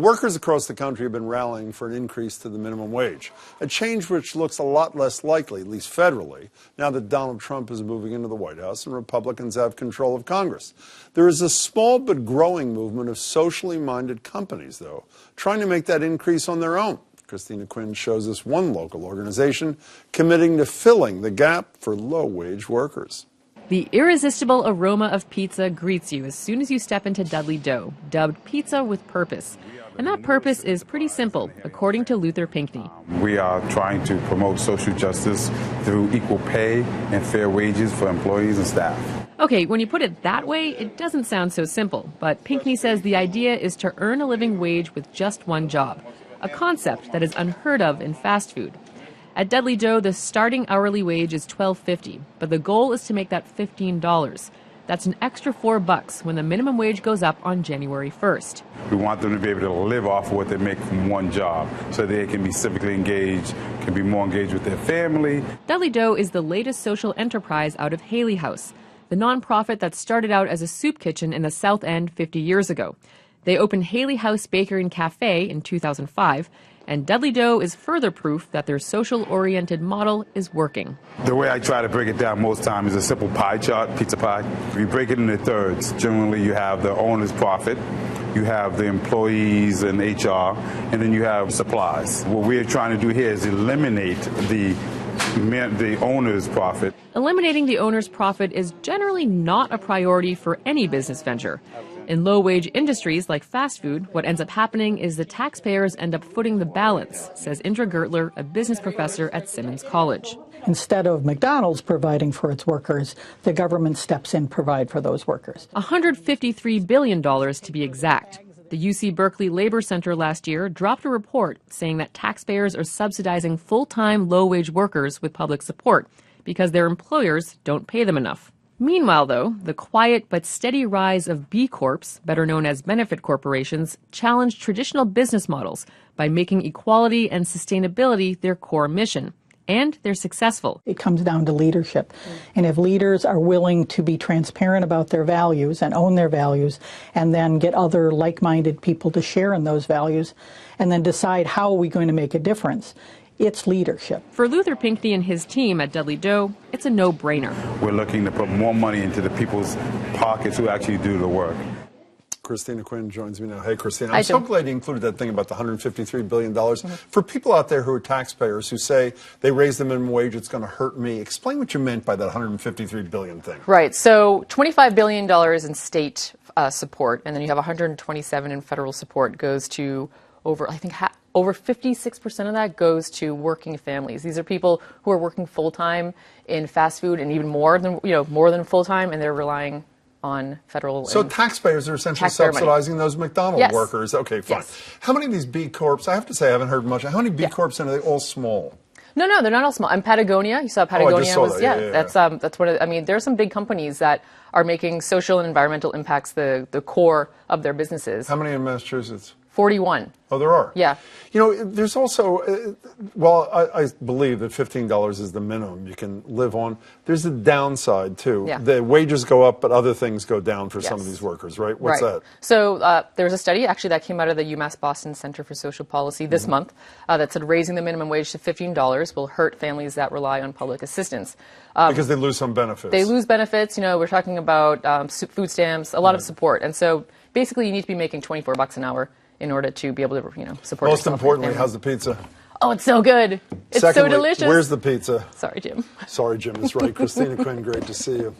Workers across the country have been rallying for an increase to the minimum wage, a change which looks a lot less likely, at least federally, now that Donald Trump is moving into the White House and Republicans have control of Congress. There is a small but growing movement of socially minded companies, though, trying to make that increase on their own. Christina Quinn shows us one local organization committing to filling the gap for low-wage workers. The irresistible aroma of pizza greets you as soon as you step into Dudley Dough, dubbed Pizza with Purpose. And that purpose is pretty simple, according to Luther Pinckney. We are trying to promote social justice through equal pay and fair wages for employees and staff. Okay, when you put it that way, it doesn't sound so simple. But Pinckney says the idea is to earn a living wage with just one job, a concept that is unheard of in fast food. At Dudley Dough, the starting hourly wage is $12.50, but the goal is to make that $15. That's an extra $4 when the minimum wage goes up on January 1st. We want them to be able to live off of what they make from one job so they can be civically engaged, can be more engaged with their family. Dudley Dough is the latest social enterprise out of Haley House, the nonprofit that started out as a soup kitchen in the South End 50 years ago. They opened Haley House Bakery and Cafe in 2005, and Dudley Dough is further proof that their social-oriented model is working. The way I try to break it down most times is a simple pie chart, pizza pie. You break it into thirds. Generally, you have the owner's profit, you have the employees and HR, and then you have supplies. What we're trying to do here is eliminate the owner's profit. Eliminating the owner's profit is generally not a priority for any business venture. In low-wage industries like fast food, what ends up happening is the taxpayers end up footing the balance, says Indra Gertler, a business professor at Simmons College. Instead of McDonald's providing for its workers, the government steps in to provide for those workers. $153 billion to be exact. The UC Berkeley Labor Center last year dropped a report saying that taxpayers are subsidizing full-time low-wage workers with public support because their employers don't pay them enough. Meanwhile, though, the quiet but steady rise of B Corps, better known as benefit corporations, challenge traditional business models by making equality and sustainability their core mission. And they're successful. It comes down to leadership. And if leaders are willing to be transparent about their values and own their values, and then get other like-minded people to share in those values, and then decide how are we going to make a difference, it's leadership. For Luther Pinckney and his team at Dudley Dough, it's a no-brainer. We're looking to put more money into the people's pockets who actually do the work. Christina Quinn joins me now. Hey, Christina. Hi, I'm so glad you included that thing about the $153 billion. For people out there who are taxpayers who say they raise the minimum wage, it's going to hurt me, explain what you meant by that $153 billion thing. Right. So $25 billion in state support, and then you have $127 in federal support goes to over 56% of that goes to working families. These are people who are working full-time in fast food and even more than full-time, and they're relying on federal. So taxpayers are essentially subsidizing those McDonald's workers. Okay, fine. Yes. How many of these B Corps, I have to say I haven't heard much, how many B Corps are they all small? No, they're not all small. And Patagonia, you saw Patagonia. I just saw that. That's what I mean, there are some big companies that are making social and environmental impacts the core of their businesses. How many in Massachusetts? 41. Oh, there are? Yeah. You know, there's also, I believe that $15 is the minimum you can live on. There's a downside, too. Yeah. The wages go up, but other things go down for some of these workers, right? What's that? So there was a study, actually, that came out of the UMass Boston Center for Social Policy this month that said raising the minimum wage to $15 will hurt families that rely on public assistance. Because they lose some benefits. They lose benefits. You know, we're talking about food stamps, a lot of support. And so basically you need to be making $24 an hour in order to be able to, support Most yourself. importantly, how's the pizza? Oh, it's so good. It's Secondly, so delicious. Where's the pizza? Sorry, Jim. Sorry, Jim is right. Christina Quinn, great to see you.